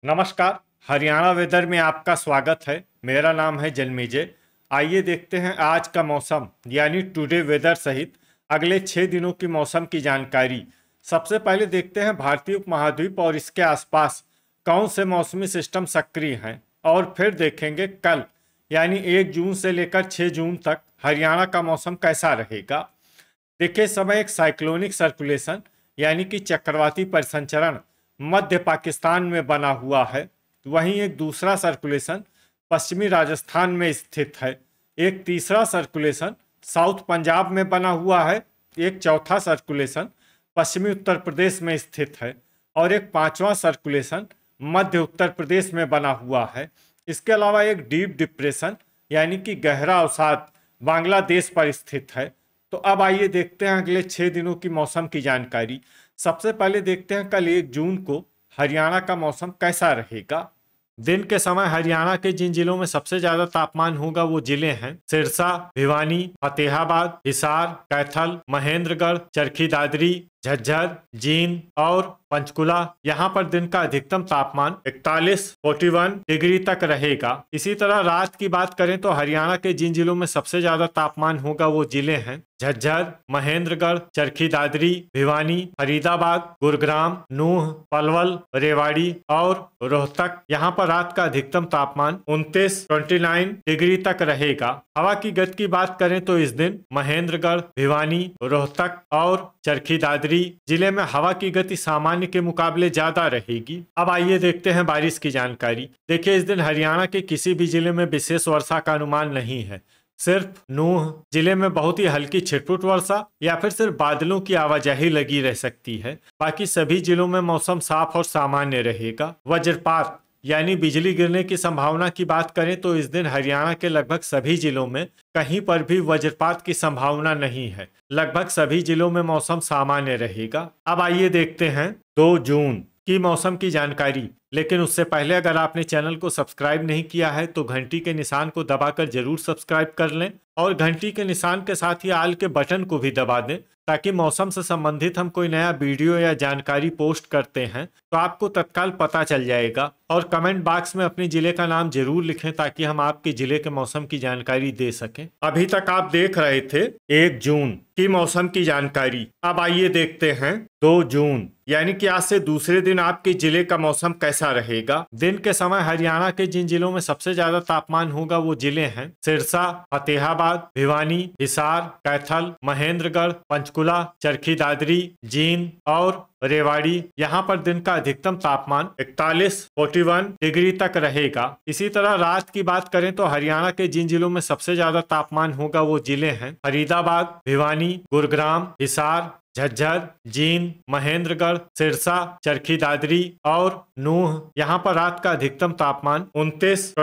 नमस्कार। हरियाणा वेदर में आपका स्वागत है। मेरा नाम है जन्मेजय। आइए देखते हैं आज का मौसम यानी टुडे वेदर सहित अगले 6 दिनों की मौसम की जानकारी। सबसे पहले देखते हैं भारतीय उपमहाद्वीप और इसके आसपास कौन से मौसमी सिस्टम सक्रिय हैं, और फिर देखेंगे कल यानी 1 जून से लेकर 6 जून तक हरियाणा का मौसम कैसा रहेगा। देखिए, इस समय एक साइक्लोनिक सर्कुलेशन यानी कि चक्रवाती परिसंचरण मध्य पाकिस्तान में बना हुआ है। वहीं एक दूसरा सर्कुलेशन पश्चिमी राजस्थान में स्थित है। एक तीसरा सर्कुलेशन साउथ पंजाब में बना हुआ है। एक चौथा सर्कुलेशन पश्चिमी उत्तर प्रदेश में स्थित है और एक पांचवा सर्कुलेशन मध्य उत्तर प्रदेश में बना हुआ है। इसके अलावा एक डीप डिप्रेशन यानी कि गहरा अवसाद बांग्लादेश पर स्थित है। तो अब आइए देखते हैं अगले 6 दिनों की मौसम की जानकारी। सबसे पहले देखते हैं कल 1 जून को हरियाणा का मौसम कैसा रहेगा। दिन के समय हरियाणा के जिन जिलों में सबसे ज्यादा तापमान होगा वो जिले हैं सिरसा, भिवानी, फतेहाबाद, हिसार, कैथल, महेंद्रगढ़, चरखी दादरी, झज्जर, जींद और पंचकुला। यहाँ पर दिन का अधिकतम तापमान 41 डिग्री तक रहेगा। इसी तरह रात की बात करें तो हरियाणा के जिन जिलों में सबसे ज्यादा तापमान होगा वो जिले हैं झज्जर, महेंद्रगढ़, चरखी दादरी, भिवानी, फरीदाबाद, गुरुग्राम, नूंह, पलवल, रेवाड़ी और रोहतक। यहाँ पर रात का अधिकतम तापमान 29 डिग्री तक रहेगा। हवा की गति की बात करें तो इस दिन महेंद्रगढ़, भिवानी, रोहतक और चरखी दादरी जिले में हवा की गति सामान्य के मुकाबले ज्यादा रहेगी। अब आइए देखते हैं बारिश की जानकारी। देखिए, इस दिन हरियाणा के किसी भी जिले में विशेष वर्षा का अनुमान नहीं है। सिर्फ नूंह जिले में बहुत ही हल्की छिटपुट वर्षा या फिर सिर्फ बादलों की आवाजाही लगी रह सकती है। बाकी सभी जिलों में मौसम साफ और सामान्य रहेगा। वज्रपात यानी बिजली गिरने की संभावना की बात करें तो इस दिन हरियाणा के लगभग सभी जिलों में कहीं पर भी वज्रपात की संभावना नहीं है। लगभग सभी जिलों में मौसम सामान्य रहेगा। अब आइए देखते हैं 2 जून की मौसम की जानकारी। लेकिन उससे पहले अगर आपने चैनल को सब्सक्राइब नहीं किया है तो घंटी के निशान को दबाकर जरूर सब्सक्राइब कर लें और घंटी के निशान के साथ ही आल के बटन को भी दबा दें, ताकि मौसम से संबंधित हम कोई नया वीडियो या जानकारी पोस्ट करते हैं तो आपको तत्काल पता चल जाएगा। और कमेंट बॉक्स में अपने जिले का नाम जरूर लिखें ताकि हम आपके जिले के मौसम की जानकारी दे सकें। अभी तक आप देख रहे थे 1 जून की मौसम की जानकारी। अब आइए देखते हैं 2 जून यानी कि आज से दूसरे दिन आपके जिले का मौसम कैसा रहेगा। दिन के समय हरियाणा के जिन जिलों में सबसे ज्यादा तापमान होगा वो जिले हैं सिरसा, फतेहाबाद, भिवानी, हिसार, कैथल, महेंद्रगढ़, पंचकुला, चरखी दादरी, जींद और रेवाड़ी। यहाँ पर दिन का अधिकतम तापमान 41 डिग्री तक रहेगा। इसी तरह रात की बात करें तो हरियाणा के जिन जिलों में सबसे ज्यादा तापमान होगा वो जिले हैं फरीदाबाद, भिवानी, गुरुग्राम, हिसार, झज्जर, जींद, महेंद्रगढ़, सिरसा, चरखी दादरी और नूंह। यहाँ पर रात का अधिकतम तापमान 29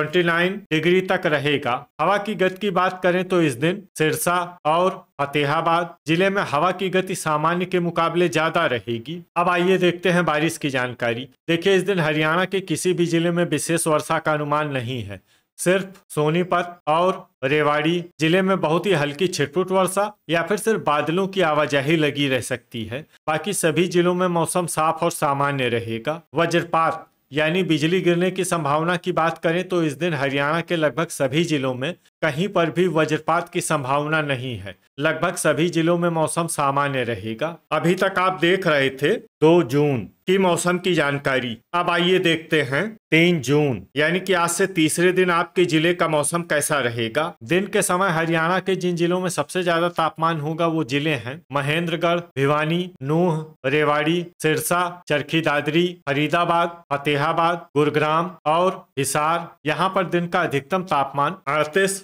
डिग्री तक रहेगा। हवा की गति की बात करें तो इस दिन सिरसा और फतेहाबाद जिले में हवा की गति सामान्य के मुकाबले ज्यादा रहेगी। अब आइए देखते हैं बारिश की जानकारी। देखिए, इस दिन हरियाणा के किसी भी जिले में विशेष वर्षा का अनुमान नहीं है। सिर्फ सोनीपत और रेवाड़ी जिले में बहुत ही हल्की छिटपुट वर्षा या फिर सिर्फ बादलों की आवाजाही लगी रह सकती है। बाकी सभी जिलों में मौसम साफ और सामान्य रहेगा। वज्रपात यानी बिजली गिरने की संभावना की बात करें तो इस दिन हरियाणा के लगभग सभी जिलों में कहीं पर भी वज्रपात की संभावना नहीं है। लगभग सभी जिलों में मौसम सामान्य रहेगा। अभी तक आप देख रहे थे 2 जून की मौसम की जानकारी। अब आइए देखते हैं 3 जून यानी कि आज से तीसरे दिन आपके जिले का मौसम कैसा रहेगा। दिन के समय हरियाणा के जिन जिलों में सबसे ज्यादा तापमान होगा वो जिले हैं महेंद्रगढ़, भिवानी, नूंह, रेवाड़ी, सिरसा, चरखी दादरी, फरीदाबाद, फतेहाबाद, गुरुग्राम और हिसार। यहाँ पर दिन का अधिकतम तापमान 38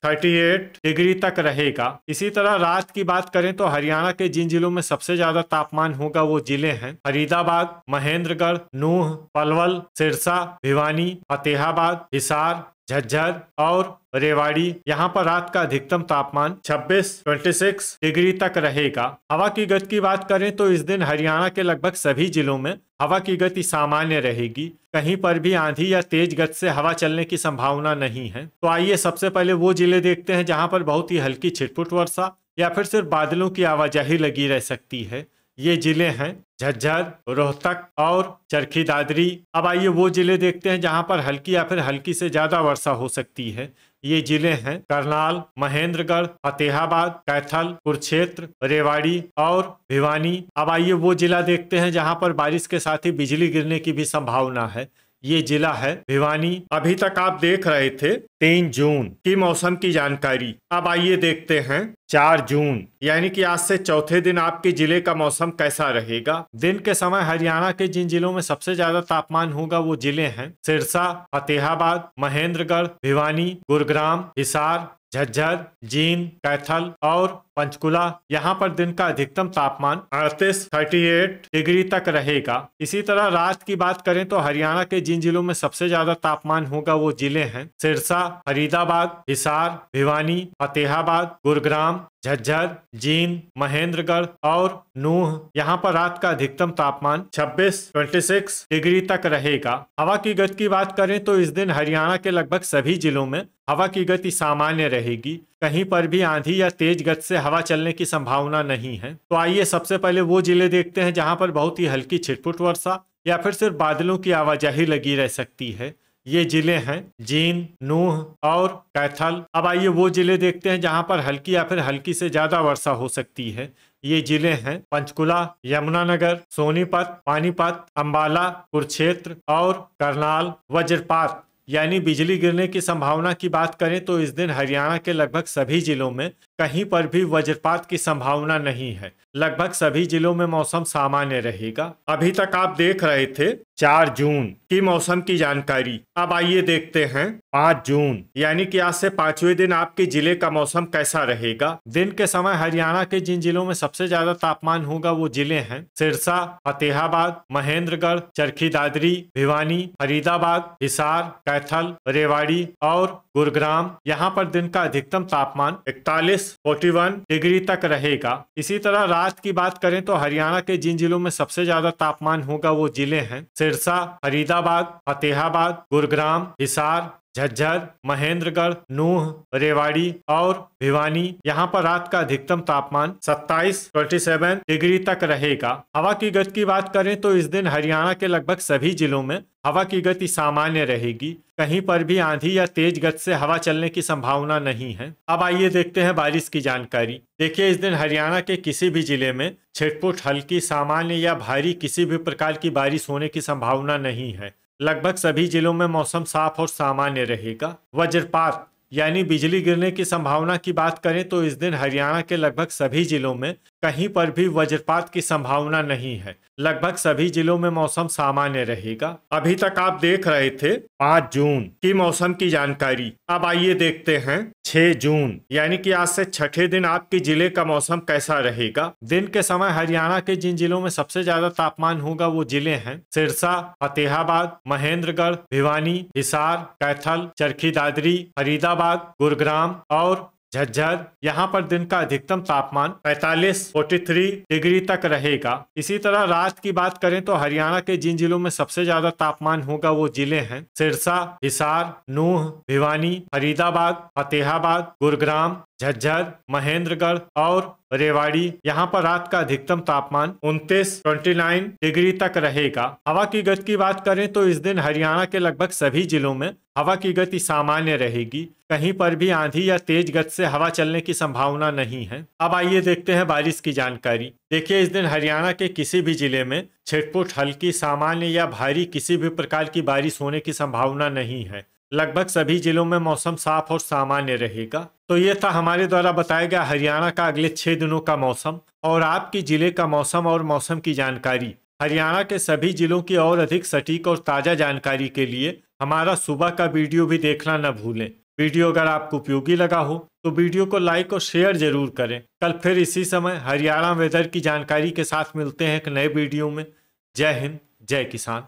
डिग्री तक रहेगा। इसी तरह रात की बात करें तो हरियाणा के जिन जिलों में सबसे ज्यादा तापमान होगा वो जिले हैं फरीदाबाद, महेंद्रगढ़, नूंह, पलवल, सिरसा, भिवानी, फतेहाबाद, हिसार, झज्जर और रेवाड़ी। यहाँ पर रात का अधिकतम तापमान 26 डिग्री तक रहेगा। हवा की गति की बात करें तो इस दिन हरियाणा के लगभग सभी जिलों में हवा की गति सामान्य रहेगी। कहीं पर भी आंधी या तेज गति से हवा चलने की संभावना नहीं है। तो आइए सबसे पहले वो जिले देखते हैं जहाँ पर बहुत ही हल्की छिटपुट वर्षा या फिर सिर्फ बादलों की आवाजाही लगी रह सकती है। ये जिले हैं झज्जर, रोहतक और चरखी दादरी। अब आइए वो जिले देखते हैं जहां पर हल्की या फिर हल्की से ज्यादा वर्षा हो सकती है। ये जिले हैं करनाल, महेंद्रगढ़, फतेहाबाद, कैथल, कुरुक्षेत्र, रेवाड़ी और भिवानी। अब आइए वो जिला देखते हैं जहां पर बारिश के साथ ही बिजली गिरने की भी संभावना है। ये जिला है भिवानी। अभी तक आप देख रहे थे 3 जून की मौसम की जानकारी। अब आइए देखते हैं 4 जून यानी कि आज से चौथे दिन आपके जिले का मौसम कैसा रहेगा। दिन के समय हरियाणा के जिन जिलों में सबसे ज्यादा तापमान होगा वो जिले हैं सिरसा, फतेहाबाद, महेंद्रगढ़, भिवानी, गुरुग्राम, हिसार, झज्जर, जींद, कैथल और पंचकुला। यहाँ पर दिन का अधिकतम तापमान 38 डिग्री तक रहेगा। इसी तरह रात की बात करें तो हरियाणा के जिन जिलों में सबसे ज्यादा तापमान होगा वो जिले हैं सिरसा, फरीदाबाद, हिसार, भिवानी, फतेहाबाद, गुरुग्राम, झज्जर, जींद, महेंद्रगढ़ और नूह। यहाँ पर रात का अधिकतम तापमान 26 डिग्री तक रहेगा। हवा की गति की बात करें तो इस दिन हरियाणा के लगभग सभी जिलों में हवा की गति सामान्य रहेगी। कहीं पर भी आंधी या तेज गति से हवा चलने की संभावना नहीं है। तो आइए सबसे पहले वो जिले देखते हैं जहां पर बहुत ही हल्की छिटपुट वर्षा या फिर सिर्फ बादलों की आवाजाही लगी रह सकती है। ये जिले हैं जींद, नूह और कैथल। अब आइए वो जिले देखते हैं जहां पर हल्की या फिर हल्की से ज्यादा वर्षा हो सकती है। ये जिले हैं पंचकुला, यमुनानगर, सोनीपत, पानीपत, अंबाला, कुरुक्षेत्र और करनाल। वज्रपात यानी बिजली गिरने की संभावना की बात करें तो इस दिन हरियाणा के लगभग सभी जिलों में कहीं पर भी वज्रपात की संभावना नहीं है। लगभग सभी जिलों में मौसम सामान्य रहेगा। अभी तक आप देख रहे थे 4 जून की मौसम की जानकारी। अब आइए देखते हैं 5 जून यानी कि आज से 5वें दिन आपके जिले का मौसम कैसा रहेगा। दिन के समय हरियाणा के जिन जिलों में सबसे ज्यादा तापमान होगा वो जिले हैं सिरसा, फतेहाबाद, महेंद्रगढ़, चरखी दादरी, भिवानी, फरीदाबाद, हिसार, कैथल, रेवाड़ी और गुरुग्राम। यहाँ पर दिन का अधिकतम तापमान 41 डिग्री तक रहेगा। इसी तरह रात की बात करें तो हरियाणा के जिन जिलों में सबसे ज्यादा तापमान होगा वो जिले हैं सिरसा, फरीदाबाद, फतेहाबाद, गुरुग्राम, हिसार, झज्जर, महेंद्रगढ़, नूह, रेवाड़ी और भिवानी। यहाँ पर रात का अधिकतम तापमान 27 डिग्री तक रहेगा। हवा की गति की बात करें तो इस दिन हरियाणा के लगभग सभी जिलों में हवा की गति सामान्य रहेगी। कहीं पर भी आंधी या तेज गति से हवा चलने की संभावना नहीं है। अब आइए देखते हैं बारिश की जानकारी। देखिए इस दिन हरियाणा के किसी भी जिले में छिटपुट, हल्की, सामान्य या भारी किसी भी प्रकार की बारिश होने की संभावना नहीं है। लगभग सभी जिलों में मौसम साफ और सामान्य रहेगा। वज्रपात यानी बिजली गिरने की संभावना की बात करें तो इस दिन हरियाणा के लगभग सभी जिलों में कहीं पर भी वज्रपात की संभावना नहीं है। लगभग सभी जिलों में मौसम सामान्य रहेगा। अभी तक आप देख रहे थे 5 जून की मौसम की जानकारी। अब आइए देखते हैं 6 जून यानी कि आज से छठे दिन आपके जिले का मौसम कैसा रहेगा। दिन के समय हरियाणा के जिन जिलों में सबसे ज्यादा तापमान होगा वो जिले हैं सिरसा, फतेहाबाद, महेंद्रगढ़, भिवानी, हिसार, कैथल, चरखी दादरी, फरीदाबाद, गुरुग्राम और झज्जर। यहाँ पर दिन का अधिकतम तापमान 43 डिग्री तक रहेगा। इसी तरह रात की बात करें तो हरियाणा के जिन जिलों में सबसे ज्यादा तापमान होगा वो जिले हैं सिरसा, हिसार, नूह, भिवानी, फरीदाबाद, फतेहाबाद, गुरुग्राम, झज्जर, महेंद्रगढ़ और रेवाड़ी। यहाँ पर रात का अधिकतम तापमान 29 डिग्री तक रहेगा। हवा की गति की बात करें तो इस दिन हरियाणा के लगभग सभी जिलों में हवा की गति सामान्य रहेगी। कहीं पर भी आंधी या तेज गति से हवा चलने की संभावना नहीं है। अब आइए देखते हैं बारिश की जानकारी। देखिए इस दिन हरियाणा के किसी भी जिले में छिटपुट, हल्की, सामान्य या भारी किसी भी प्रकार की बारिश होने की संभावना नहीं है। लगभग सभी जिलों में मौसम साफ और सामान्य रहेगा। तो ये था हमारे द्वारा बताया गया हरियाणा का अगले 6 दिनों का मौसम और आपकी जिले का मौसम और मौसम की जानकारी। हरियाणा के सभी जिलों की और अधिक सटीक और ताज़ा जानकारी के लिए हमारा सुबह का वीडियो भी देखना न भूलें। वीडियो अगर आपको उपयोगी लगा हो तो वीडियो को लाइक और शेयर जरूर करें। कल फिर इसी समय हरियाणा वेदर की जानकारी के साथ मिलते हैं एक नए वीडियो में। जय हिंद, जय किसान।